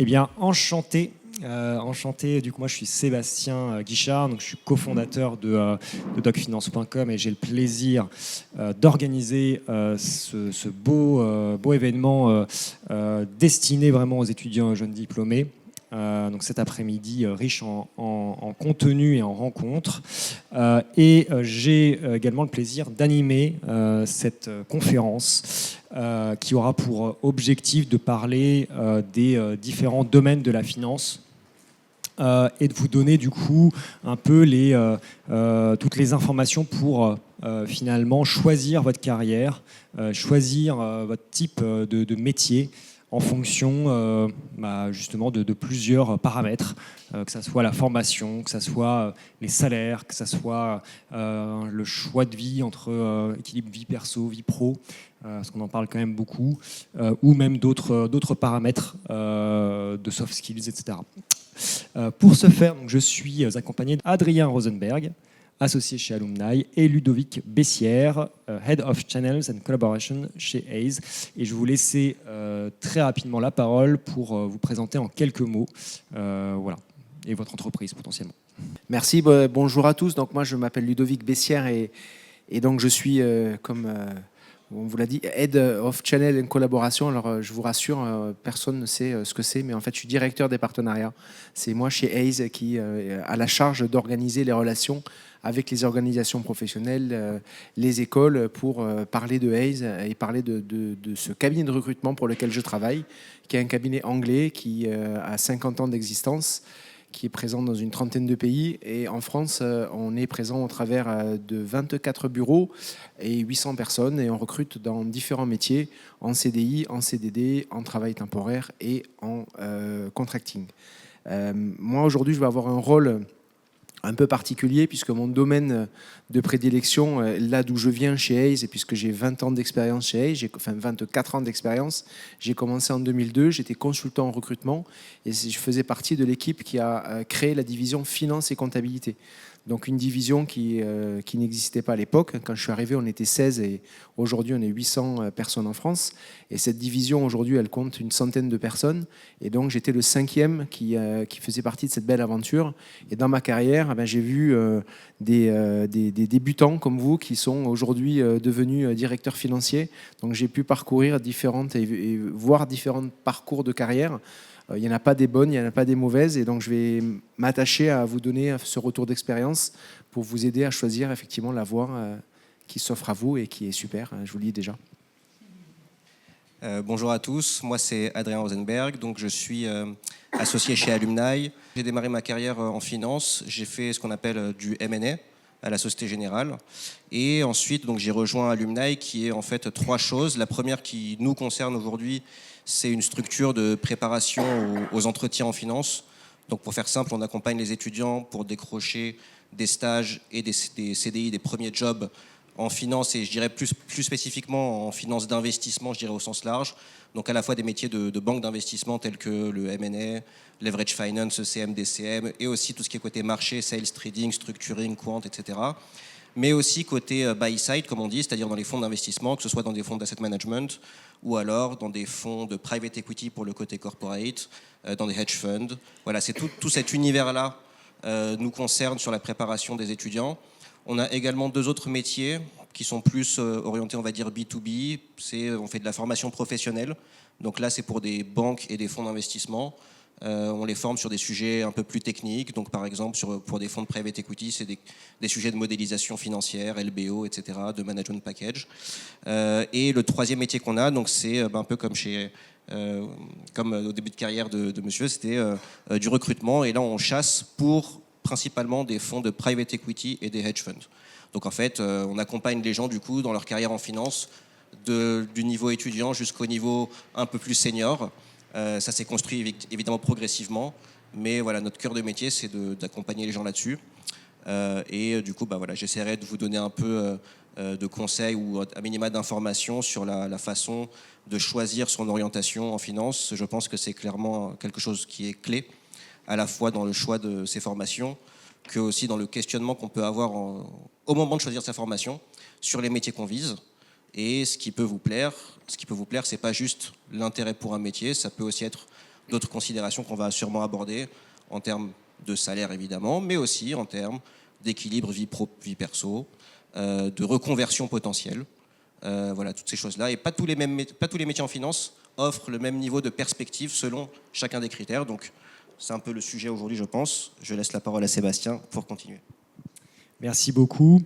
Eh bien, enchanté. Enchanté, du coup moi je suis Sébastien Guichard, donc je suis cofondateur de docfinance.com et j'ai le plaisir d'organiser ce beau événement destiné vraiment aux étudiants et aux jeunes diplômés. Donc cet après-midi riche en contenu et en rencontres. J'ai également le plaisir d'animer cette conférence qui aura pour objectif de parler des différents domaines de la finance et de vous donner du coup un peu toutes les informations pour finalement choisir votre carrière, choisir votre type de métier en fonction justement de plusieurs paramètres, que ce soit la formation, que ce soit les salaires, que ce soit le choix de vie entre équilibre vie perso, vie pro, parce qu'on en parle quand même beaucoup, ou même d'autres paramètres de soft skills, etc. Pour ce faire, donc, je suis accompagné d'Adrien Rosenberg, associé chez Alumni, et Ludovic Bessières, Head of Channels and Collaboration chez Hays. Et je vais vous laisser très rapidement la parole pour vous présenter en quelques mots voilà, et votre entreprise potentiellement. Merci, bonjour à tous. Donc moi je m'appelle Ludovic Bessières et donc je suis comme on vous l'a dit, Head of Channel and Collaboration. Alors je vous rassure, personne ne sait ce que c'est, mais en fait je suis directeur des partenariats. C'est moi chez Hays qui a la charge d'organiser les relations avec les organisations professionnelles, les écoles, pour parler de Hays et parler de ce cabinet de recrutement pour lequel je travaille, qui est un cabinet anglais qui a 50 ans d'existence, qui est présent dans une trentaine de pays. Et en France, on est présent au travers de 24 bureaux et 800 personnes. Et on recrute dans différents métiers, en CDI, en CDD, en travail temporaire et en contracting. Moi, aujourd'hui, je vais avoir un rôle un peu particulier, puisque mon domaine de prédilection, là d'où je viens chez Hays, et puisque j'ai 20 ans d'expérience chez Hays, enfin 24 ans d'expérience, j'ai commencé en 2002, j'étais consultant en recrutement, et je faisais partie de l'équipe qui a créé la division finance et comptabilité. Donc une division qui n'existait pas à l'époque. Quand je suis arrivé, on était 16 et aujourd'hui on est 800 personnes en France. Et cette division aujourd'hui, elle compte une centaine de personnes. Et donc j'étais le 5e qui faisait partie de cette belle aventure. Et dans ma carrière, j'ai vu des débutants comme vous qui sont aujourd'hui devenus directeurs financiers. Donc j'ai pu parcourir et voir différents parcours de carrière. Il n'y en a pas des bonnes, il n'y en a pas des mauvaises. Et donc, je vais m'attacher à vous donner ce retour d'expérience pour vous aider à choisir effectivement la voie qui s'offre à vous et qui est super. Je vous le dis déjà. Bonjour à tous, moi c'est Adrien Rosenberg, donc je suis associé chez Alumni. J'ai démarré ma carrière en finance, j'ai fait ce qu'on appelle du M&A à la Société Générale. Et ensuite, donc, j'ai rejoint Alumni qui est en fait 3 choses. La première qui nous concerne aujourd'hui, c'est une structure de préparation aux entretiens en finance. Donc pour faire simple, on accompagne les étudiants pour décrocher des stages et des CDI, des premiers jobs en finance, et je dirais plus spécifiquement en finance d'investissement, je dirais au sens large. Donc à la fois des métiers de banque d'investissement tels que le M&A, leverage finance, ECM, DCM, et aussi tout ce qui est côté marché, sales, trading, structuring, quant, etc. Mais aussi côté buy side, comme on dit, c'est-à-dire dans les fonds d'investissement, que ce soit dans des fonds d'asset management ou alors dans des fonds de private equity pour le côté corporate, dans des hedge funds. Voilà, c'est tout cet univers-là nous concerne sur la préparation des étudiants. On a également 2 autres métiers qui sont plus orientés, on va dire, B2B. On fait de la formation professionnelle. Donc là, c'est pour des banques et des fonds d'investissement. On les forme sur des sujets un peu plus techniques. Donc par exemple, pour des fonds de private equity, c'est des sujets de modélisation financière, LBO, etc., de management package. Et le 3e métier qu'on a, donc c'est un peu comme comme au début de carrière de monsieur, c'était du recrutement. Et là, on chasse pour principalement des fonds de private equity et des hedge funds. Donc en fait, on accompagne les gens du coup dans leur carrière en finance, du niveau étudiant jusqu'au niveau un peu plus senior. Ça s'est construit évidemment progressivement, mais voilà, notre cœur de métier, c'est d'accompagner les gens là-dessus. Du coup, voilà, j'essaierai de vous donner un peu de conseils ou à minima d'informations sur la façon de choisir son orientation en finance. Je pense que c'est clairement quelque chose qui est clé, à la fois dans le choix de ses formations, que aussi dans le questionnement qu'on peut avoir au moment de choisir sa formation sur les métiers qu'on vise. Et ce qui peut vous plaire, c'est pas juste l'intérêt pour un métier, ça peut aussi être d'autres considérations qu'on va sûrement aborder en termes de salaire évidemment, mais aussi en termes d'équilibre vie pro, vie perso, de reconversion potentielle. Voilà, toutes ces choses-là. Et pas tous les métiers en finance offrent le même niveau de perspective selon chacun des critères. Donc, c'est un peu le sujet aujourd'hui, je pense. Je laisse la parole à Sébastien pour continuer. Merci beaucoup.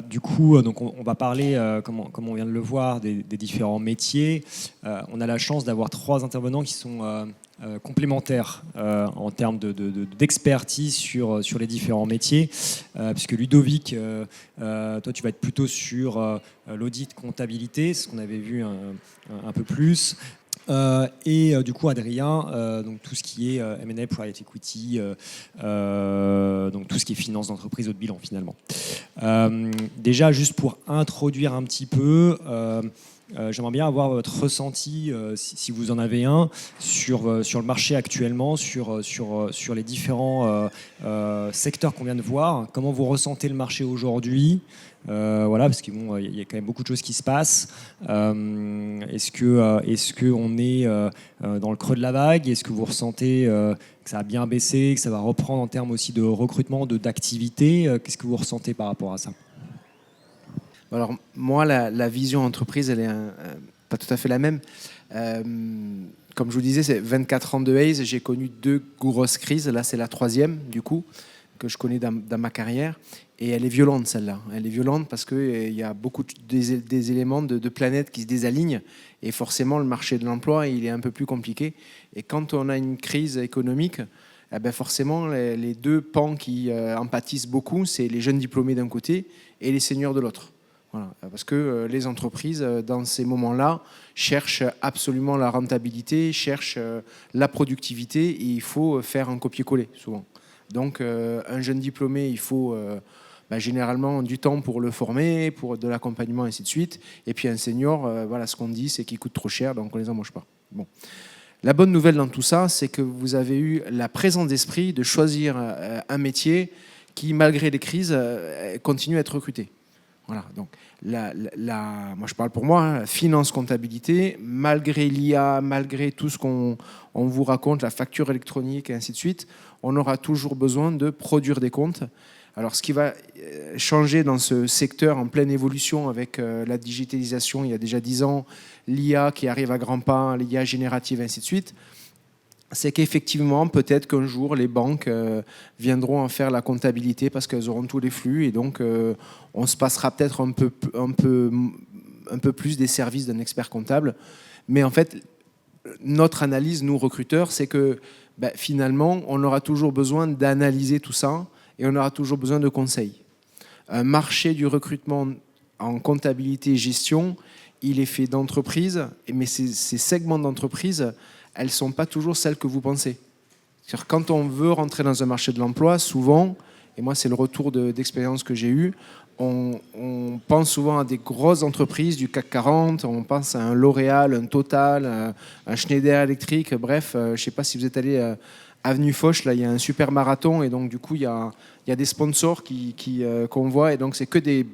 Du coup, donc on va parler, comme on vient de le voir, des différents métiers. On a la chance d'avoir 3 intervenants qui sont complémentaires en termes d'expertise sur les différents métiers, puisque Ludovic, toi tu vas être plutôt sur l'audit comptabilité, ce qu'on avait vu un peu plus. Et du coup Adrien, donc tout ce qui est M&A, private equity, donc tout ce qui est finance d'entreprise, haut de bilan finalement. Déjà juste pour introduire un petit peu, j'aimerais bien avoir votre ressenti, si vous en avez un, sur le marché actuellement, sur les différents secteurs qu'on vient de voir. Comment vous ressentez le marché aujourd'hui ? Voilà, parce qu'il y a quand même beaucoup de choses qui se passent. Est-ce que on est dans le creux de la vague ? Est-ce que vous ressentez que ça a bien baissé, que ça va reprendre en termes aussi de recrutement, d'activité ? Qu'est-ce que vous ressentez par rapport à ça ? Alors moi, la vision entreprise, elle est pas tout à fait la même. Comme je vous disais, c'est 24 ans de Hays, j'ai connu 2 grosses crises. Là, c'est la 3e, du coup, que je connais dans ma carrière. Et elle est violente, celle-là. Elle est violente parce qu'il y a beaucoup des éléments de planètes qui se désalignent. Et forcément, le marché de l'emploi, il est un peu plus compliqué. Et quand on a une crise économique, eh ben forcément, les 2 pans qui en pâtissent beaucoup, c'est les jeunes diplômés d'un côté et les seniors de l'autre. Voilà. Parce que les entreprises, dans ces moments-là, cherchent absolument la rentabilité, cherchent la productivité, et il faut faire un copier-coller, souvent. Donc, un jeune diplômé, il faut généralement du temps pour le former, pour de l'accompagnement, et ainsi de suite. Et puis un senior, voilà, ce qu'on dit, c'est qu'il coûte trop cher, donc on les embauche pas. Bon. La bonne nouvelle dans tout ça, c'est que vous avez eu la présence d'esprit de choisir un métier qui, malgré les crises, continue à être recruté. Voilà, donc moi je parle pour moi, hein, finance, comptabilité, malgré l'IA, malgré tout ce qu'on vous raconte, la facture électronique et ainsi de suite, on aura toujours besoin de produire des comptes. Alors ce qui va changer dans ce secteur en pleine évolution avec la digitalisation il y a déjà 10 ans, l'IA qui arrive à grands pas, l'IA générative et ainsi de suite, c'est qu'effectivement, peut-être qu'un jour, les banques viendront en faire la comptabilité parce qu'elles auront tous les flux, et donc on se passera peut-être un peu plus des services d'un expert comptable. Mais en fait, notre analyse, nous recruteurs, c'est que finalement, on aura toujours besoin d'analyser tout ça et on aura toujours besoin de conseils. Un marché du recrutement en comptabilité et gestion, il est fait d'entreprises, mais ces segments d'entreprises, elles ne sont pas toujours celles que vous pensez. C'est-à-dire, quand on veut rentrer dans un marché de l'emploi, souvent, et moi c'est le retour d'expérience que j'ai eu, on pense souvent à des grosses entreprises du CAC 40, on pense à un L'Oréal, un Total, un Schneider Electric, bref, je ne sais pas si vous êtes allé Avenue Foch, là il y a un super marathon, et donc du coup il y a des sponsors qu'on voit, et donc c'est que des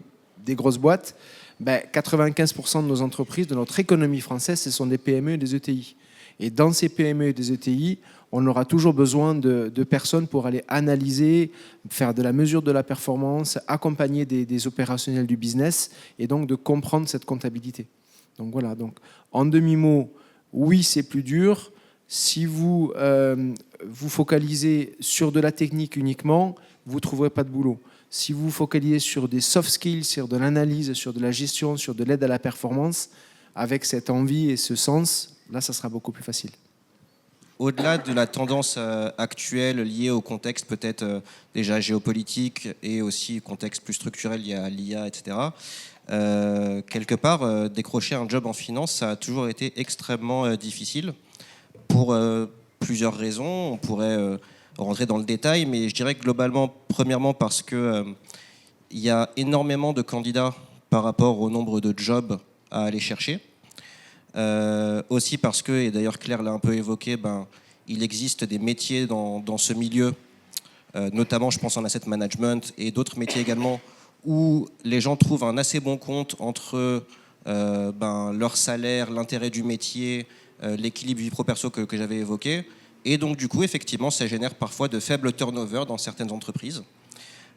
grosses boîtes. 95% de nos entreprises, de notre économie française, ce sont des PME et des ETI. Et dans ces PME et des ETI, on aura toujours besoin de personnes pour aller analyser, faire de la mesure de la performance, accompagner des opérationnels du business, et donc de comprendre cette comptabilité. Donc voilà, donc, en demi-mot, oui, c'est plus dur. Si vous vous focalisez sur de la technique uniquement, vous ne trouverez pas de boulot. Si vous vous focalisez sur des soft skills, sur de l'analyse, sur de la gestion, sur de l'aide à la performance, avec cette envie et ce sens, là, ça sera beaucoup plus facile. Au-delà de la tendance actuelle liée au contexte peut-être déjà géopolitique et aussi contexte plus structurel lié à l'IA, etc., quelque part, décrocher un job en finance, ça a toujours été extrêmement difficile pour plusieurs raisons. On pourrait rentrer dans le détail, mais je dirais que globalement, premièrement parce que il y a énormément de candidats par rapport au nombre de jobs à aller chercher. Aussi parce que, et d'ailleurs Claire l'a un peu évoqué, il existe des métiers dans ce milieu, notamment je pense en asset management et d'autres métiers également, où les gens trouvent un assez bon compte entre leur salaire, l'intérêt du métier, l'équilibre vie pro-perso que j'avais évoqué. Et donc, du coup, effectivement, ça génère parfois de faibles turnovers dans certaines entreprises.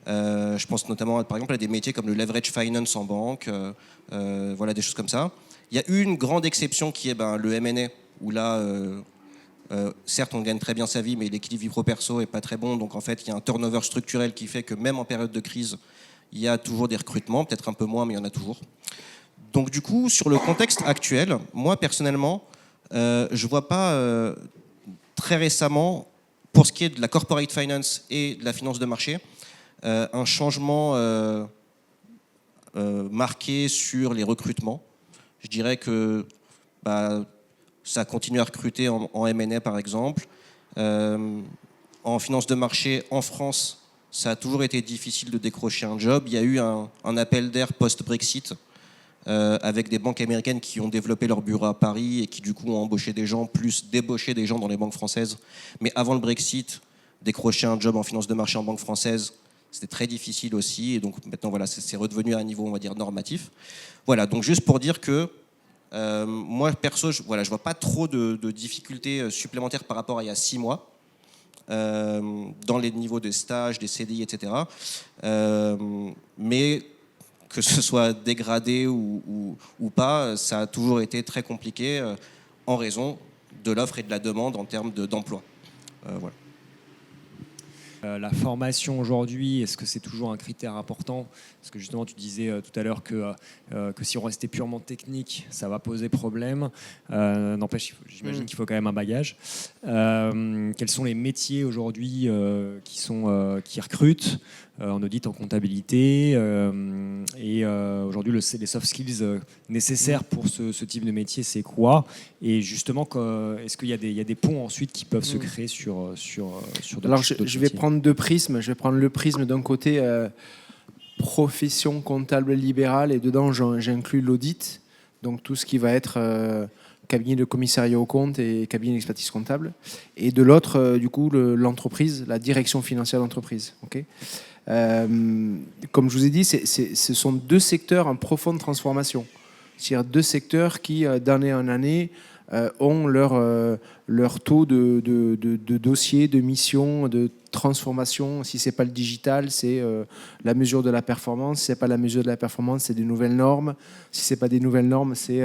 Je pense notamment, par exemple, à des métiers comme le leverage finance en banque, voilà, des choses comme ça. Il y a une grande exception qui est le M&A, où là, certes, on gagne très bien sa vie, mais l'équilibre vie pro-perso n'est pas très bon. Donc, en fait, il y a un turnover structurel qui fait que même en période de crise, il y a toujours des recrutements, peut-être un peu moins, mais il y en a toujours. Donc, du coup, sur le contexte actuel, moi, personnellement, je ne vois pas très récemment, pour ce qui est de la corporate finance et de la finance de marché, un changement marqué sur les recrutements. Je dirais que ça continue à recruter en M&A, par exemple. En finance de marché, en France, ça a toujours été difficile de décrocher un job. Il y a eu un appel d'air post-Brexit avec des banques américaines qui ont développé leur bureau à Paris et qui, du coup, ont embauché des gens, plus débauché des gens dans les banques françaises. Mais avant le Brexit, décrocher un job en finance de marché en banque française, c'était très difficile aussi. Et donc, maintenant, voilà, c'est redevenu à un niveau, on va dire, normatif. Voilà, donc juste pour dire que moi, perso, je vois pas trop de difficultés supplémentaires par rapport à il y a 6 mois. Dans les niveaux de stage, des CDI, etc. Mais que ce soit dégradé ou pas, ça a toujours été très compliqué en raison de l'offre et de la demande en termes d'emploi. Voilà. La formation aujourd'hui, est-ce que c'est toujours un critère important? Parce que justement, tu disais tout à l'heure que si on restait purement technique, ça va poser problème. N'empêche, j'imagine qu'il faut quand même un bagage. Quels sont les métiers aujourd'hui qui recrutent en audit, en comptabilité et aujourd'hui, les soft skills nécessaires pour ce type de métier, c'est quoi? Et justement, est-ce qu'il y a des ponts ensuite qui peuvent se créer sur d'autres? Alors, je vais prendre 2 prismes. Je vais prendre le prisme d'un côté profession comptable libérale, et dedans, j'inclus l'audit, donc tout ce qui va être cabinet de commissariat aux comptes et cabinet d'expertise comptable. Et de l'autre, du coup, l'entreprise, la direction financière d'entreprise. Okay, comme je vous ai dit, ce sont 2 secteurs en profonde transformation. C'est-à-dire 2 secteurs qui, d'année en année, ont leur taux de dossiers, de missions, de transformation. Si ce n'est pas le digital, c'est la mesure de la performance. Si ce n'est pas la mesure de la performance, c'est des nouvelles normes. Si ce n'est pas des nouvelles normes, c'est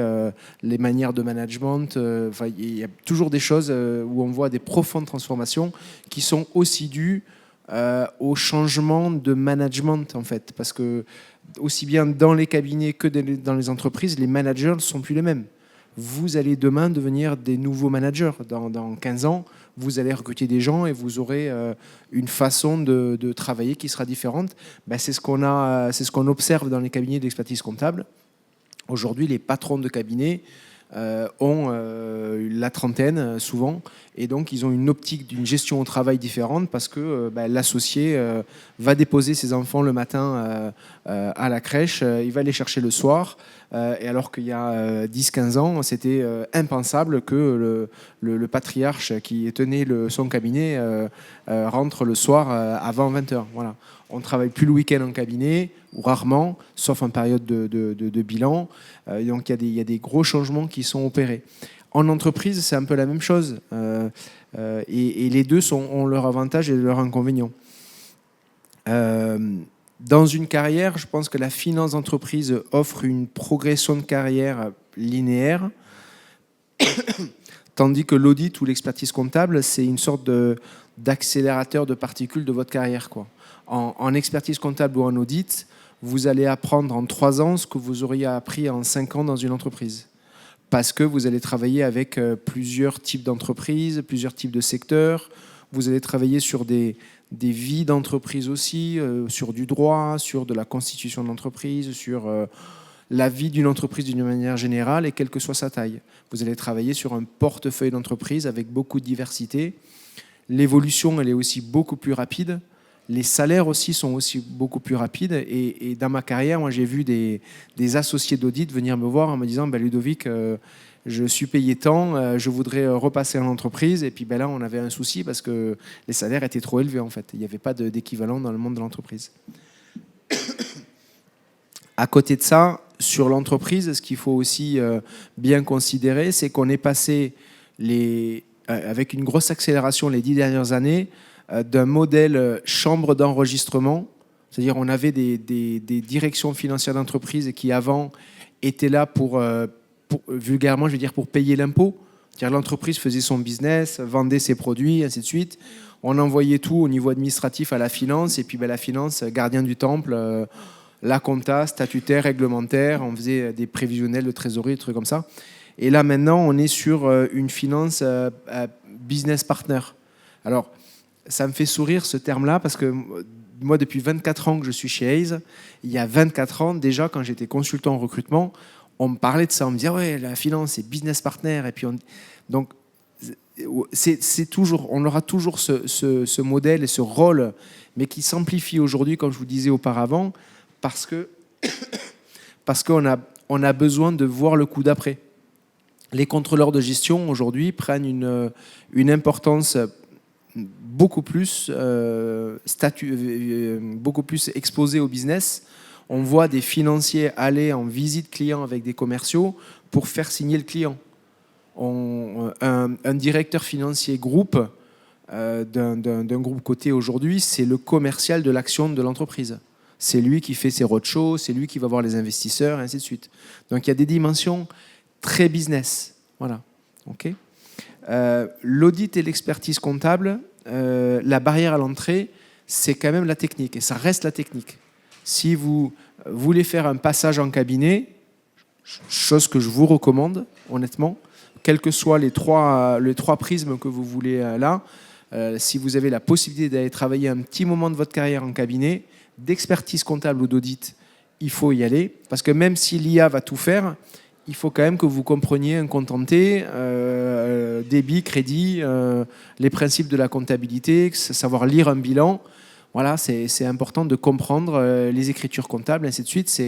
les manières de management. Il y a toujours des choses où on voit des profondes transformations qui sont aussi dues au changement de management, en fait. Parce que aussi bien dans les cabinets que dans les entreprises, les managers ne sont plus les mêmes. Vous allez demain devenir des nouveaux managers. Dans 15 ans, vous allez recruter des gens et vous aurez une façon de travailler qui sera différente. C'est ce qu'on observe dans les cabinets d'expertise comptable. Aujourd'hui, les patrons de cabinets ont la trentaine souvent, et donc ils ont une optique d'une gestion au travail différente parce que l'associé va déposer ses enfants le matin à la crèche, il va les chercher le soir, et alors qu'il y a 10-15 ans, c'était impensable que le patriarche qui tenait son cabinet rentre le soir avant 20h. Voilà. On ne travaille plus le week-end en cabinet, ou rarement, sauf en période de bilan. Donc il y a des gros changements qui sont opérés. En entreprise, c'est un peu la même chose. Et les deux ont leurs avantages et leurs inconvénients. Dans une carrière, je pense que la finance d'entreprise offre une progression de carrière linéaire, tandis que l'audit ou l'expertise comptable, c'est une sorte d'accélérateur de particules de votre carrière, quoi. En expertise comptable ou en audit, vous allez apprendre en 3 ans ce que vous auriez appris en 5 ans dans une entreprise. Parce que vous allez travailler avec plusieurs types d'entreprises, plusieurs types de secteurs. Vous allez travailler sur des vies d'entreprise aussi, sur du droit, sur de la constitution de l'entreprise, sur la vie d'une entreprise d'une manière générale et quelle que soit sa taille. Vous allez travailler sur un portefeuille d'entreprise avec beaucoup de diversité. L'évolution, elle est aussi beaucoup plus rapide. Les salaires aussi sont aussi beaucoup plus rapides. Et dans ma carrière, moi, j'ai vu des associés d'audit venir me voir en me disant Ludovic, je suis payé tant, je voudrais repasser en entreprise. Et puis là, on avait un souci parce que les salaires étaient trop élevés, en fait. Il n'y avait pas d'équivalent dans le monde de l'entreprise. À côté de ça, sur l'entreprise, ce qu'il faut aussi bien considérer, c'est qu'on est passé avec une grosse accélération les 10 dernières années, d'un modèle chambre d'enregistrement. C'est-à-dire on avait des directions financières d'entreprise qui avant étaient là pour vulgairement, je veux dire, pour payer l'impôt. C'est-à-dire l'entreprise faisait son business, vendait ses produits, ainsi de suite. On envoyait tout au niveau administratif à la finance, et puis la finance, gardien du temple, la compta, statutaire, réglementaire, on faisait des prévisionnels de trésorerie, des trucs comme ça. Et là maintenant, on est sur une finance business partner. Alors, ça me fait sourire ce terme-là, parce que moi, depuis 24 ans que je suis chez Hays, il y a 24 ans, déjà, quand j'étais consultant en recrutement, on me parlait de ça, on me disait ouais, la finance c'est business partner, et puis donc c'est toujours, on aura toujours ce modèle et ce rôle, mais qui s'amplifie aujourd'hui, comme je vous disais auparavant, parce qu'on a besoin de voir le coup d'après. Les contrôleurs de gestion aujourd'hui prennent une importance beaucoup plus beaucoup plus exposée au business. On voit des financiers aller en visite client avec des commerciaux pour faire signer le client. Un directeur financier groupe d'un groupe coté aujourd'hui, c'est le commercial de l'action de l'entreprise. C'est lui qui fait ses roadshows, c'est lui qui va voir les investisseurs, et ainsi de suite. Donc il y a des dimensions très business. Voilà. Okay. L'audit et l'expertise comptable, la barrière à l'entrée, c'est quand même la technique, et ça reste la technique. Si vous voulez faire un passage en cabinet, chose que je vous recommande, honnêtement, quels que soient les trois prismes que vous voulez là, si vous avez la possibilité d'aller travailler un petit moment de votre carrière en cabinet, d'expertise comptable ou d'audit, il faut y aller, parce que même si l'IA va tout faire, il faut quand même que vous compreniez un contenté, débit, crédit, les principes de la comptabilité, savoir lire un bilan. Voilà, c'est important de comprendre les écritures comptables, ainsi de suite.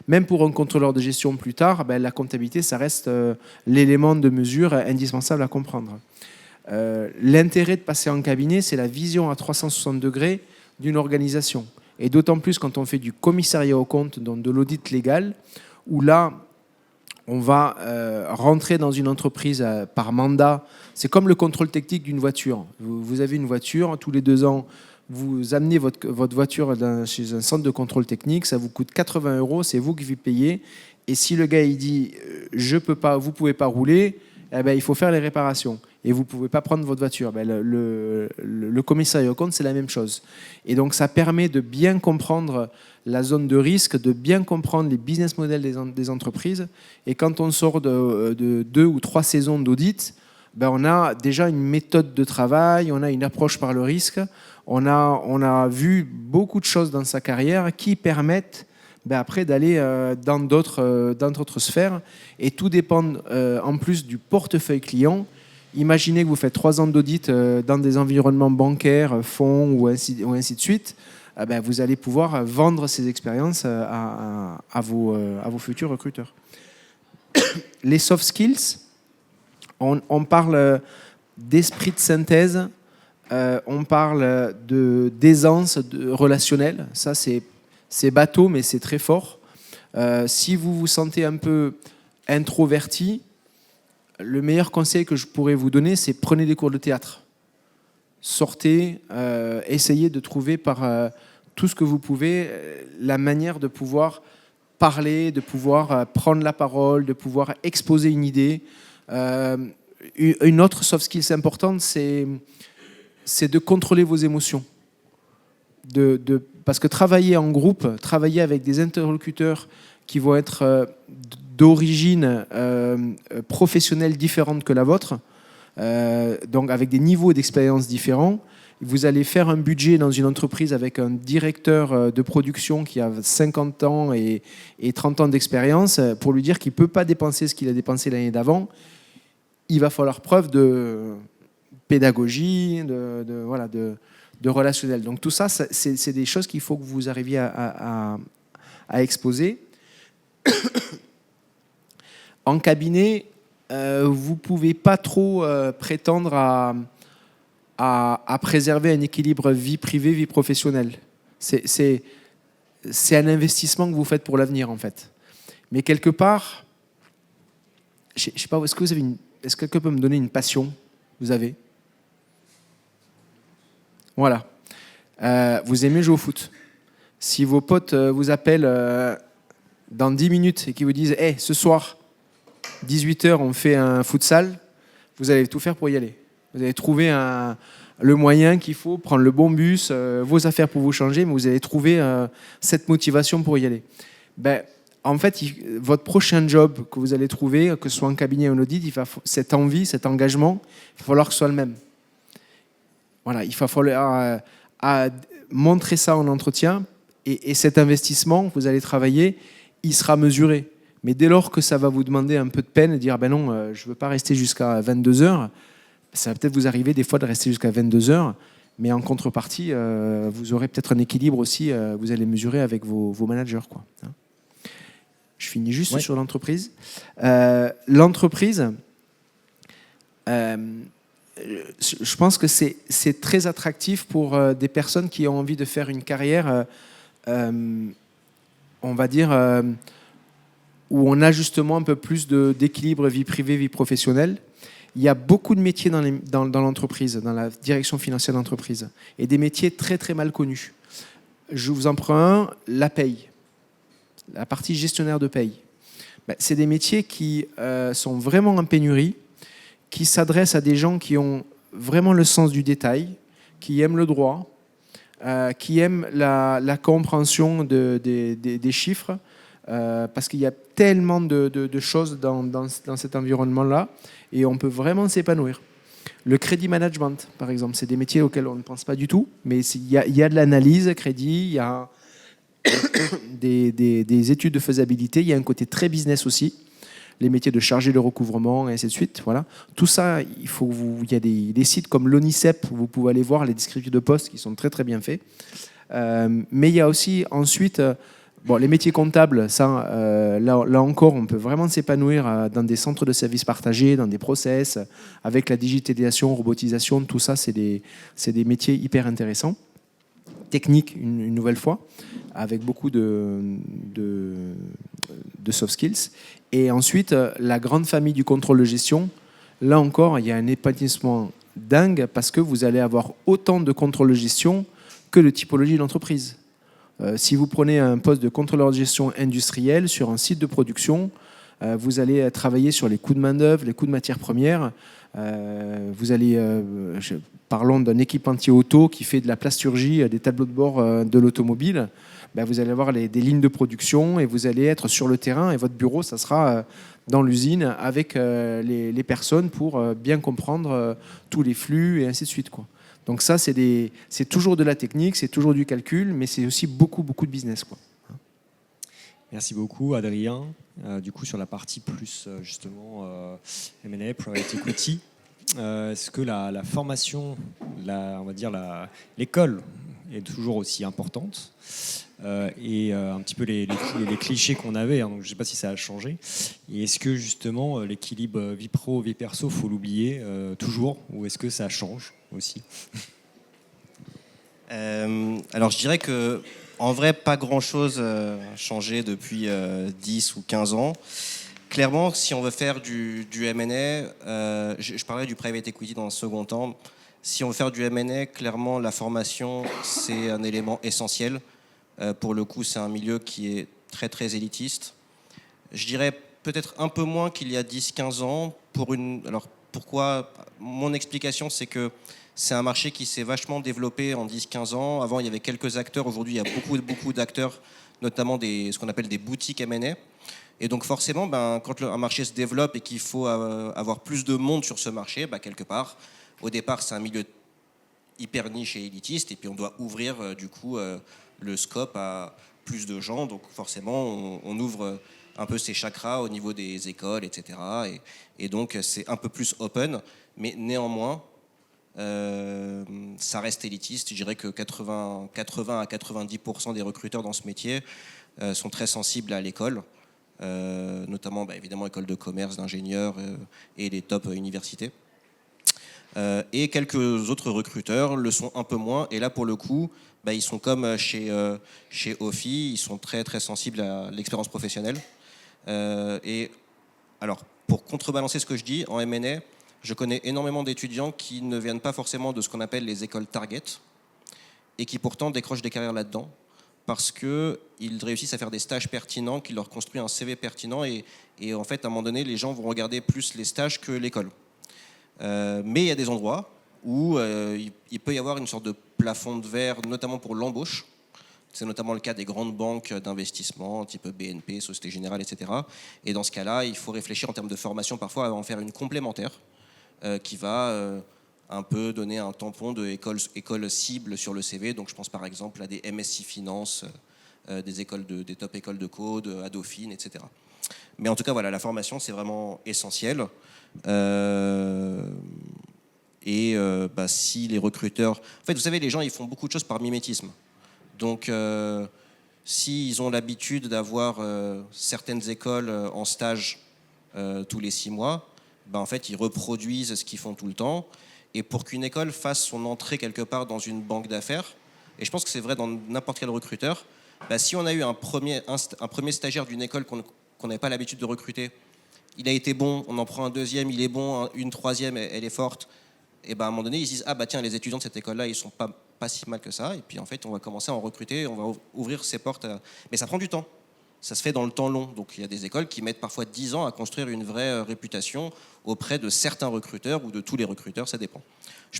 Même pour un contrôleur de gestion plus tard, la comptabilité, ça reste l'élément de mesure indispensable à comprendre. L'intérêt de passer en cabinet, c'est la vision à 360 degrés d'une organisation. Et d'autant plus quand on fait du commissariat aux comptes, donc de l'audit légal, où là, on va rentrer dans une entreprise par mandat. C'est comme le contrôle technique d'une voiture. Vous avez une voiture, tous les 2 ans, vous amenez votre voiture chez un centre de contrôle technique, ça vous coûte 80 €, c'est vous qui vous payez. Et si le gars il dit je peux pas, vous pouvez pas rouler, il faut faire les réparations et vous pouvez pas prendre votre voiture. Le commissariat aux comptes, c'est la même chose. Et donc ça permet de bien comprendre la zone de risque, de bien comprendre les business models des entreprises. Et quand on sort de 2 ou 3 saisons d'audit, on a déjà une méthode de travail, on a une approche par le risque, on a vu beaucoup de choses dans sa carrière qui permettent après d'aller dans d'autres sphères. Et tout dépend en plus du portefeuille client. Imaginez que vous faites 3 ans d'audit dans des environnements bancaires, fonds ou ainsi de suite. Vous allez pouvoir vendre ces expériences à vos futurs recruteurs. Les soft skills, on parle d'esprit de synthèse, on parle d'aisance relationnelle. Ça, c'est bateau, mais c'est très fort. Si vous vous sentez un peu introverti, le meilleur conseil que je pourrais vous donner, c'est prenez des cours de théâtre. Sortez, essayez de trouver par tout ce que vous pouvez la manière de pouvoir parler, de pouvoir prendre la parole, de pouvoir exposer une idée. Une autre soft skill importante, c'est de contrôler vos émotions. Parce que travailler en groupe, travailler avec des interlocuteurs qui vont être d'origine professionnelle différente que la vôtre, donc avec des niveaux d'expérience différents. Vous allez faire un budget dans une entreprise avec un directeur de production qui a 50 ans et 30 ans d'expérience pour lui dire qu'il ne peut pas dépenser ce qu'il a dépensé l'année d'avant. Il va falloir preuve de pédagogie, de relationnel. Donc tout ça, c'est des choses qu'il faut que vous arriviez à exposer. En cabinet, vous ne pouvez pas trop prétendre à préserver un équilibre vie privée, vie professionnelle. C'est un investissement que vous faites pour l'avenir, en fait. Mais quelque part, je ne sais pas, est-ce que vous avez est-ce que quelqu'un peut me donner une passion que vous avez? Voilà. Vous aimez jouer au foot. Si vos potes vous appellent dans 10 minutes et qu'ils vous disent hey, ce soir, 18h, on fait un futsal, vous allez tout faire pour y aller. Vous allez trouver le moyen qu'il faut, prendre le bon bus, vos affaires pour vous changer, mais vous allez trouver cette motivation pour y aller. Ben, en fait, votre prochain job que vous allez trouver, que ce soit en cabinet ou en audit, cette envie, cet engagement, il va falloir que ce soit le même. Voilà, il va falloir montrer ça en entretien et cet investissement que vous allez travailler, il sera mesuré. Mais dès lors que ça va vous demander un peu de peine et dire ben non, je ne veux pas rester jusqu'à 22h, ça va peut-être vous arriver des fois de rester jusqu'à 22h, mais en contrepartie, vous aurez peut-être un équilibre aussi, vous allez mesurer avec vos managers, quoi. Je finis juste sur l'entreprise. L'entreprise, je pense que c'est très attractif pour des personnes qui ont envie de faire une carrière, on va dire, où on a justement un peu plus d'équilibre vie privée, vie professionnelle. Il y a beaucoup de métiers dans l'entreprise, dans la direction financière d'entreprise, et des métiers très très mal connus. Je vous en prends un, la paye, la partie gestionnaire de paye. C'est des métiers qui sont vraiment en pénurie, qui s'adressent à des gens qui ont vraiment le sens du détail, qui aiment le droit, qui aiment la compréhension des chiffres, parce qu'il y a tellement de choses dans cet environnement-là, et on peut vraiment s'épanouir. Le crédit management, par exemple, c'est des métiers auxquels on ne pense pas du tout, mais il y a de l'analyse crédit, il y a des études de faisabilité, il y a un côté très business aussi, les métiers de chargé de recouvrement, et ainsi de suite. Voilà. Tout ça, il y a des sites comme l'ONICEP, où vous pouvez aller voir les descriptifs de postes qui sont très très bien faits. Mais il y a aussi ensuite les métiers comptables, ça, là encore, on peut vraiment s'épanouir dans des centres de services partagés, dans des process, avec la digitalisation, robotisation, tout ça, c'est des métiers hyper intéressants. Techniques, une nouvelle fois, avec beaucoup de soft skills. Et ensuite, la grande famille du contrôle de gestion, là encore, il y a un épanouissement dingue parce que vous allez avoir autant de contrôle de gestion que de typologie d'entreprise. Si vous prenez un poste de contrôleur de gestion industriel sur un site de production, vous allez travailler sur les coûts de main-d'œuvre, les coûts de matières premières. Vous allez, parlons d'un équipementier auto qui fait de la plasturgie, des tableaux de bord de l'automobile. Vous allez avoir des lignes de production et vous allez être sur le terrain et votre bureau, ça sera dans l'usine avec les personnes pour bien comprendre tous les flux et ainsi de suite, quoi. Donc ça, c'est toujours de la technique, c'est toujours du calcul, mais c'est aussi beaucoup de business, quoi. Merci beaucoup, Adrien. Du coup, sur la partie plus justement M&A, Private Equity, est-ce que la formation, on va dire l'école est toujours aussi importante et un petit peu les clichés qu'on avait, hein, donc je ne sais pas si ça a changé. Et est-ce que justement l'équilibre vie pro, vie perso, faut l'oublier toujours, ou est-ce que ça change aussi? Alors je dirais que en vrai, pas grand-chose a changé depuis 10 ou 15 ans. Clairement, si on veut faire du M&A, je parlerai du private equity dans un second temps. Si on veut faire du M&A, clairement, la formation, c'est un élément essentiel. Pour le coup, c'est un milieu qui est très, très élitiste. Je dirais peut-être un peu moins qu'il y a 10-15 ans. Alors, pourquoi? Mon explication, c'est que c'est un marché qui s'est vachement développé en 10-15 ans. Avant, il y avait quelques acteurs. Aujourd'hui, il y a beaucoup d'acteurs, notamment ce qu'on appelle des boutiques M&A. Et donc forcément, quand un marché se développe et qu'il faut avoir plus de monde sur ce marché, quelque part, au départ, c'est un milieu hyper niche et élitiste. Et puis, on doit ouvrir, du coup, le scope à plus de gens. Donc forcément, on ouvre un peu ses chakras au niveau des écoles, etc. Et donc, c'est un peu plus open. Mais néanmoins, ça reste élitiste. Je dirais que 80 à 90% des recruteurs dans ce métier sont très sensibles à l'école, notamment évidemment école de commerce, d'ingénieurs et les top universités. Et quelques autres recruteurs le sont un peu moins. Et là, pour le coup, ils sont comme chez Ophi, ils sont très très sensibles à l'expérience professionnelle. Et alors, pour contrebalancer ce que je dis, en M&A, je connais énormément d'étudiants qui ne viennent pas forcément de ce qu'on appelle les écoles target et qui pourtant décrochent des carrières là-dedans parce qu'ils réussissent à faire des stages pertinents, qui leur construisent un CV pertinent et en fait, à un moment donné, les gens vont regarder plus les stages que l'école. Mais il y a des endroits où il peut y avoir une sorte de plafond de verre, notamment pour l'embauche. C'est notamment le cas des grandes banques d'investissement, type BNP, Société Générale, etc. Et dans ce cas-là, il faut réfléchir en termes de formation parfois à en faire une complémentaire qui va un peu donner un tampon de école cible sur le CV. Donc je pense par exemple à des MSI Finance, des top écoles de code, à Dauphine, etc. Mais en tout cas, voilà, la formation, c'est vraiment essentiel. Si les recruteurs... En fait, vous savez, les gens, ils font beaucoup de choses par mimétisme. Donc, s'ils ont l'habitude d'avoir certaines écoles en stage tous les 6 mois, en fait, ils reproduisent ce qu'ils font tout le temps. Et pour qu'une école fasse son entrée quelque part dans une banque d'affaires, et je pense que c'est vrai dans n'importe quel recruteur, si on a eu un premier stagiaire d'une école qu'on n'avait pas l'habitude de recruter, il a été bon, on en prend un deuxième, il est bon, une troisième, elle est forte, et à un moment donné, ils se disent « Ah tiens, les étudiants de cette école-là, ils sont pas si mal que ça », et puis en fait, on va commencer à en recruter, on va ouvrir ses portes. Mais ça prend du temps. Ça se fait dans le temps long. Donc il y a des écoles qui mettent parfois 10 ans à construire une vraie réputation auprès de certains recruteurs ou de tous les recruteurs, ça dépend. Je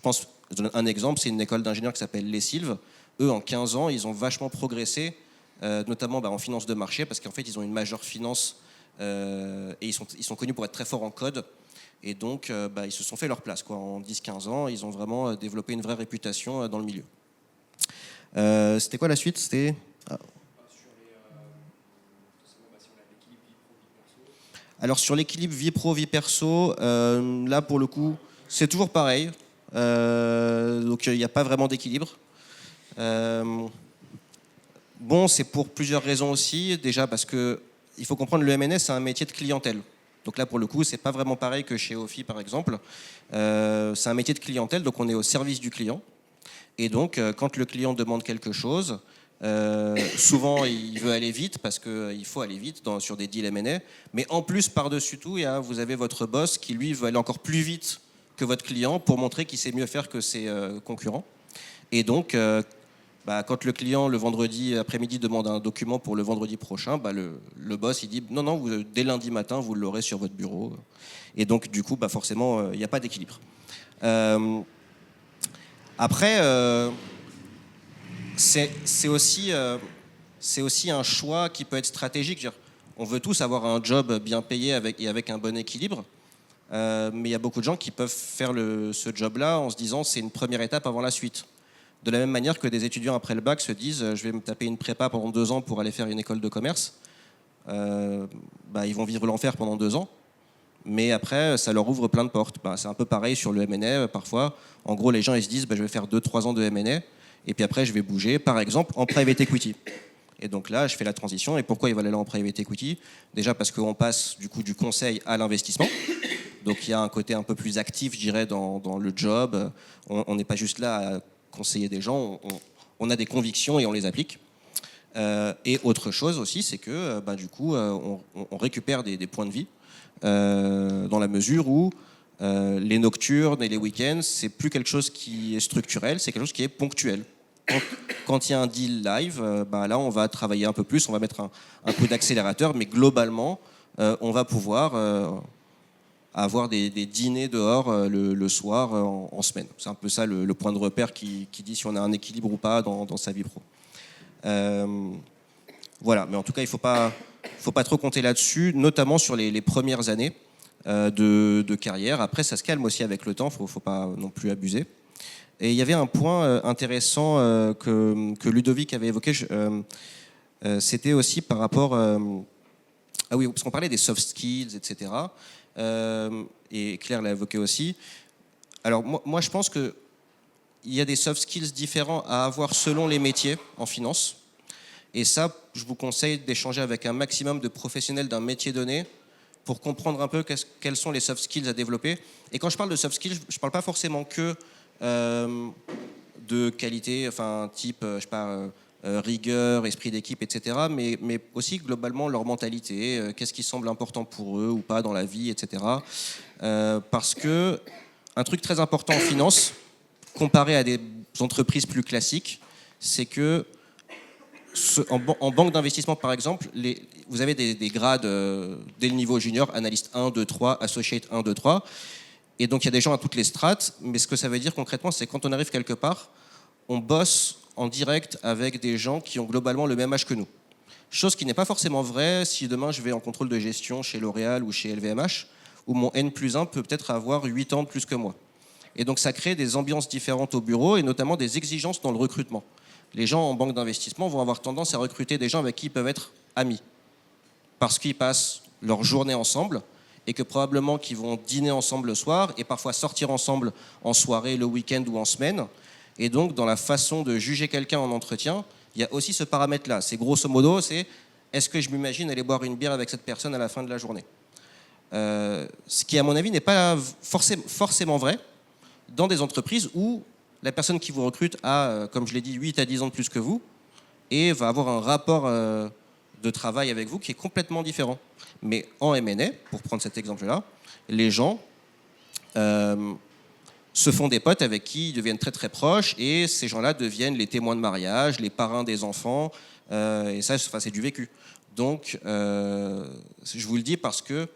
donne un exemple, c'est une école d'ingénieurs qui s'appelle Les Sylves. Eux, en 15 ans, ils ont vachement progressé, notamment en finance de marché, parce qu'en fait, ils ont une majeure finance et ils sont connus pour être très forts en code. Et donc, ils se sont fait leur place. En 10-15 ans, ils ont vraiment développé une vraie réputation dans le milieu. C'était quoi la suite? C'était... Alors sur l'équilibre vie pro, vie perso, là pour le coup, c'est toujours pareil. Donc il n'y a pas vraiment d'équilibre. C'est pour plusieurs raisons aussi. Déjà parce que il faut comprendre, le M&A, c'est un métier de clientèle. Donc là pour le coup, c'est pas vraiment pareil que chez Ophi par exemple. C'est un métier de clientèle, donc on est au service du client. Et donc quand le client demande quelque chose, souvent il veut aller vite parce qu'il faut aller vite sur des deals M&A, mais en plus par-dessus tout vous avez votre boss qui lui veut aller encore plus vite que votre client pour montrer qu'il sait mieux faire que ses concurrents. Et donc quand le client le vendredi après-midi demande un document pour le vendredi prochain, le boss il dit non, dès lundi matin vous l'aurez sur votre bureau. Et donc du coup forcément il n'y a pas d'équilibre. Après c'est aussi un choix qui peut être stratégique. On veut tous avoir un job bien payé avec un bon équilibre, mais il y a beaucoup de gens qui peuvent faire ce job-là en se disant c'est une première étape avant la suite. De la même manière que des étudiants après le bac se disent je vais me taper une prépa pendant 2 ans pour aller faire une école de commerce. Ils vont vivre l'enfer pendant 2 ans, mais après ça leur ouvre plein de portes. C'est un peu pareil sur le M&A parfois. En gros, les gens ils se disent je vais faire 2-3 ans de M&A. Et puis après, je vais bouger, par exemple, en private equity. Et donc là, je fais la transition. Et pourquoi ils veulent aller en private equity? Déjà parce qu'on passe du conseil à l'investissement. Donc il y a un côté un peu plus actif, je dirais, dans le job. On n'est pas juste là à conseiller des gens. On a des convictions et on les applique. Et autre chose aussi, c'est que on récupère des points de vie dans la mesure où les nocturnes et les week-ends, c'est plus quelque chose qui est structurel, c'est quelque chose qui est ponctuel. Quand il y a un deal live, là on va travailler un peu plus, on va mettre un coup d'accélérateur, mais globalement, on va pouvoir avoir des dîners dehors le soir en semaine. C'est un peu ça le point de repère qui dit si on a un équilibre ou pas dans sa vie pro. Voilà, mais en tout cas, il faut pas trop compter là-dessus, notamment sur les premières années de carrière. Après, ça se calme aussi avec le temps, faut pas non plus abuser. Et il y avait un point intéressant que Ludovic avait évoqué, c'était aussi par rapport... ah oui, parce qu'on parlait des soft skills, etc. Et Claire l'a évoqué aussi. Alors moi je pense qu'il y a des soft skills différents à avoir selon les métiers en finance. Et ça, je vous conseille d'échanger avec un maximum de professionnels d'un métier donné pour comprendre un peu quels sont les soft skills à développer. Et quand je parle de soft skills, je ne parle pas forcément que de qualité, type, rigueur, esprit d'équipe, etc. Mais aussi globalement leur mentalité, qu'est-ce qui semble important pour eux ou pas dans la vie, etc. Parce que un truc très important en finance, comparé à des entreprises plus classiques, c'est que en banque d'investissement, par exemple, vous avez des grades dès le niveau junior, analyste 1, 2, 3, associate 1, 2, 3. Et donc, il y a des gens à toutes les strates. Mais ce que ça veut dire concrètement, c'est que quand on arrive quelque part, on bosse en direct avec des gens qui ont globalement le même âge que nous. Chose qui n'est pas forcément vraie si demain je vais en contrôle de gestion chez L'Oréal ou chez LVMH, où mon N+1 peut peut-être avoir 8 ans de plus que moi. Et donc, ça crée des ambiances différentes au bureau et notamment des exigences dans le recrutement. Les gens en banque d'investissement vont avoir tendance à recruter des gens avec qui ils peuvent être amis. Parce qu'ils passent leur journée ensemble et que probablement qu'ils vont dîner ensemble le soir et parfois sortir ensemble en soirée, le week-end ou en semaine. Et donc, dans la façon de juger quelqu'un en entretien, il y a aussi ce paramètre-là. C'est grosso modo, c'est est-ce que je m'imagine aller boire une bière avec cette personne à la fin de la journée ? Ce qui, à mon avis, n'est pas forcément vrai dans des entreprises où la personne qui vous recrute a, comme je l'ai dit, 8 à 10 ans de plus que vous et va avoir un rapport de travail avec vous qui est complètement différent. Mais en M&A, pour prendre cet exemple-là, les gens se font des potes avec qui ils deviennent très très proches et ces gens-là deviennent les témoins de mariage, les parrains des enfants et ça, c'est du vécu. Donc, je vous le dis parce que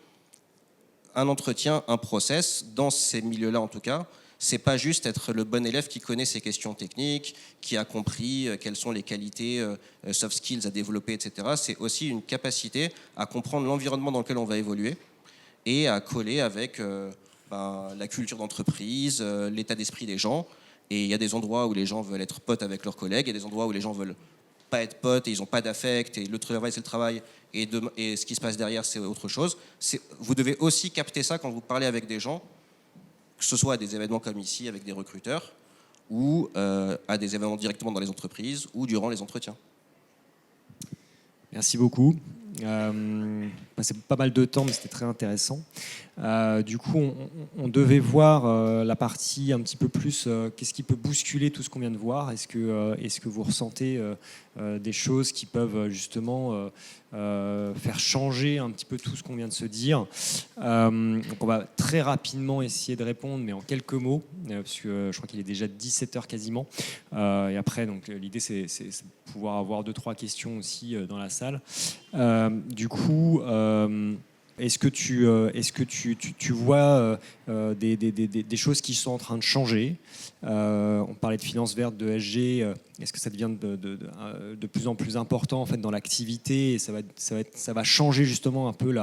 un entretien, un process, dans ces milieux-là en tout cas, c'est pas juste être le bon élève qui connaît ses questions techniques, qui a compris quelles sont les qualités soft skills à développer, etc. C'est aussi une capacité à comprendre l'environnement dans lequel on va évoluer et à coller avec la culture d'entreprise, l'état d'esprit des gens. Et il y a des endroits où les gens veulent être potes avec leurs collègues, il y a des endroits où les gens veulent pas être potes et ils n'ont pas d'affect, et le travail c'est le travail, et ce qui se passe derrière c'est autre chose. Vous devez aussi capter ça quand vous parlez avec des gens, que ce soit à des événements comme ici avec des recruteurs, ou à des événements directement dans les entreprises, ou durant les entretiens. Merci beaucoup. Passé pas mal de temps, mais c'était très intéressant. Du coup, on devait voir la partie un petit peu plus, qu'est-ce qui peut bousculer tout ce qu'on vient de voir ? Est-ce que vous ressentez des choses qui peuvent justement faire changer un petit peu tout ce qu'on vient de se dire ? Donc on va très rapidement essayer de répondre, mais en quelques mots, parce que je crois qu'il est déjà 17h quasiment. Et après, donc, l'idée, c'est de pouvoir avoir 2-3 questions aussi dans la salle. Du coup, est-ce que tu vois des choses qui sont en train de changer ? On parlait de finances vertes, de SG. Est-ce que ça devient de plus en plus important en fait, dans l'activité et ça va changer justement un peu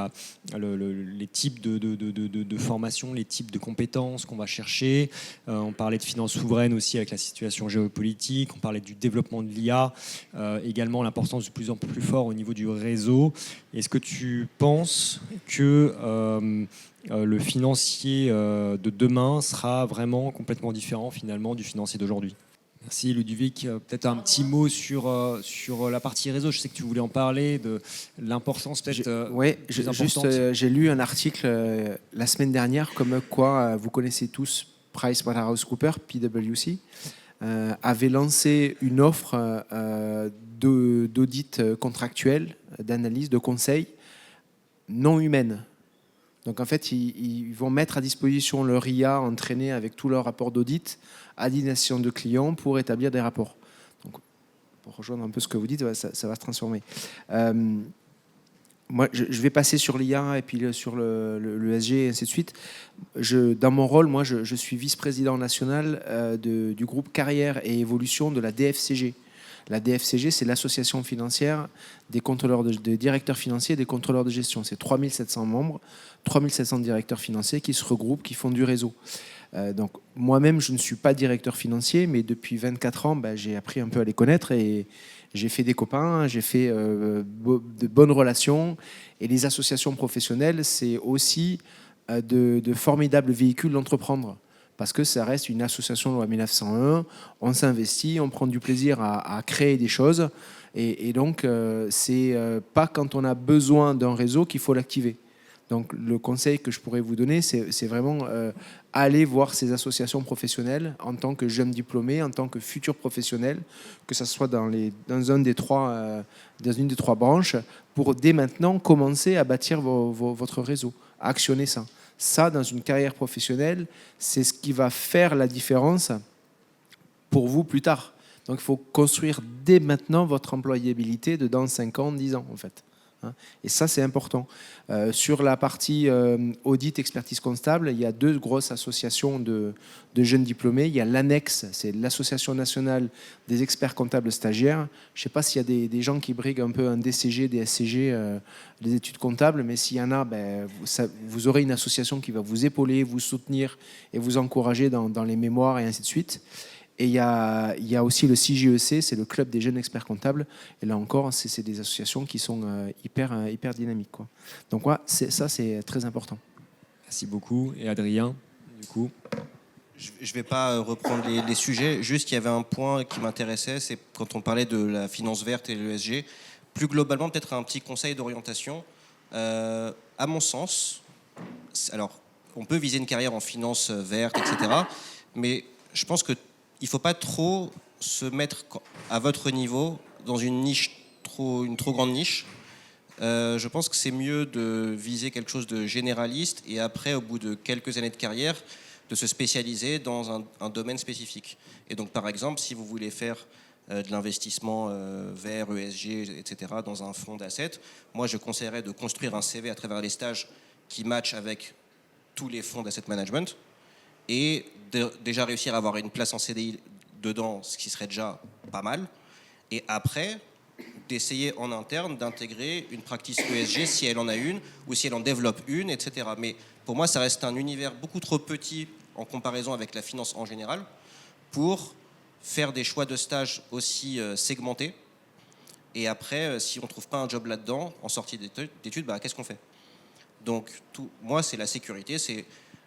les types de formation, les types de compétences qu'on va chercher. On parlait de finances souveraines aussi avec la situation géopolitique. On parlait du développement de l'IA. Également l'importance de plus en plus fort au niveau du réseau. Est-ce que tu penses que le financier de demain sera vraiment complètement différent finalement du financier d'aujourd'hui? Merci Ludovic. Peut-être un petit mot sur la partie réseau. Je sais que tu voulais en parler, de l'importance peut-être. Oui, j'ai lu un article la semaine dernière comme quoi, vous connaissez tous PricewaterhouseCoopers, PwC, avait lancé une offre d'audit contractuel, d'analyse, de conseil non humaine. Donc en fait, ils vont mettre à disposition leur IA entraîné avec tous leurs rapports d'audit à destination de clients pour établir des rapports. Donc, pour rejoindre un peu ce que vous dites, ça va se transformer. Moi, je vais passer sur l'IA et puis sur le SG et ainsi de suite. Dans mon rôle, moi, je suis vice-président national du groupe Carrière et Évolution de la DFCG. La DFCG, c'est l'association financière des contrôleurs des directeurs financiers et des contrôleurs de gestion. C'est 3700 membres, 3700 directeurs financiers qui se regroupent, qui font du réseau. Donc moi-même, je ne suis pas directeur financier, mais depuis 24 ans, j'ai appris un peu à les connaître et j'ai fait des copains, j'ai fait de bonnes relations. Et les associations professionnelles, c'est aussi de formidables véhicules d'entreprendre. Parce que ça reste une association loi 1901, on s'investit, on prend du plaisir à créer des choses. Et donc, c'est pas quand on a besoin d'un réseau qu'il faut l'activer. Donc le conseil que je pourrais vous donner, c'est vraiment aller voir ces associations professionnelles en tant que jeune diplômé, en tant que futur professionnel, que ce soit dans une des trois branches, pour dès maintenant commencer à bâtir votre réseau, à actionner ça. Ça, dans une carrière professionnelle, c'est ce qui va faire la différence pour vous plus tard. Donc il faut construire dès maintenant votre employabilité de dans 5 ans, 10 ans en fait. Et ça, c'est important. Sur la partie audit, expertise comptable, il y a 2 grosses associations de jeunes diplômés. Il y a l'ANEX, c'est l'Association nationale des experts comptables stagiaires. Je ne sais pas s'il y a des gens qui briguent un peu un DCG, des SCG, des études comptables, mais s'il y en a, vous aurez une association qui va vous épauler, vous soutenir et vous encourager dans les mémoires et ainsi de suite. Et il y a aussi le CJEC, c'est le club des jeunes experts comptables. Et là encore, c'est des associations qui sont hyper dynamiques, quoi. Donc ça, c'est très important. Merci beaucoup. Et Adrien, du coup? Je ne vais pas reprendre les sujets. Juste, il y avait un point qui m'intéressait, c'est quand on parlait de la finance verte et l'ESG. Plus globalement, peut-être un petit conseil d'orientation. À mon sens, alors, on peut viser une carrière en finance verte, etc. Mais je pense que il ne faut pas trop se mettre à votre niveau dans une trop grande niche. Je pense que c'est mieux de viser quelque chose de généraliste et après, au bout de quelques années de carrière, de se spécialiser dans un domaine spécifique. Et donc, par exemple, si vous voulez faire de l'investissement vert, ESG, etc., dans un fonds d'assets, moi, je conseillerais de construire un CV à travers les stages qui matchent avec tous les fonds d'asset management et déjà réussir à avoir une place en CDI dedans, ce qui serait déjà pas mal. Et après, d'essayer en interne d'intégrer une practice ESG si elle en a une ou si elle en développe une, etc. Mais pour moi, ça reste un univers beaucoup trop petit en comparaison avec la finance en général pour faire des choix de stage aussi segmentés. Et après, si on ne trouve pas un job là-dedans, en sortie d'études, qu'est-ce qu'on fait? Donc, moi, c'est la sécurité, c'est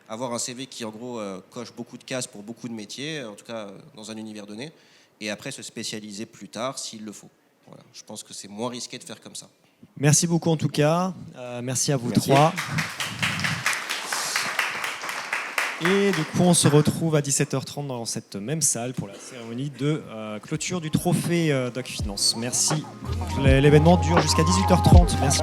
avoir un CV qui, en gros, coche beaucoup de cases pour beaucoup de métiers, en tout cas dans un univers donné, et après se spécialiser plus tard s'il le faut. Voilà. Je pense que c'est moins risqué de faire comme ça. Merci beaucoup en tout cas. Merci à vous Merci. 3. Et du coup, on se retrouve à 17h30 dans cette même salle pour la cérémonie de clôture du trophée Doc Finance. Merci. L'événement dure jusqu'à 18h30. Merci.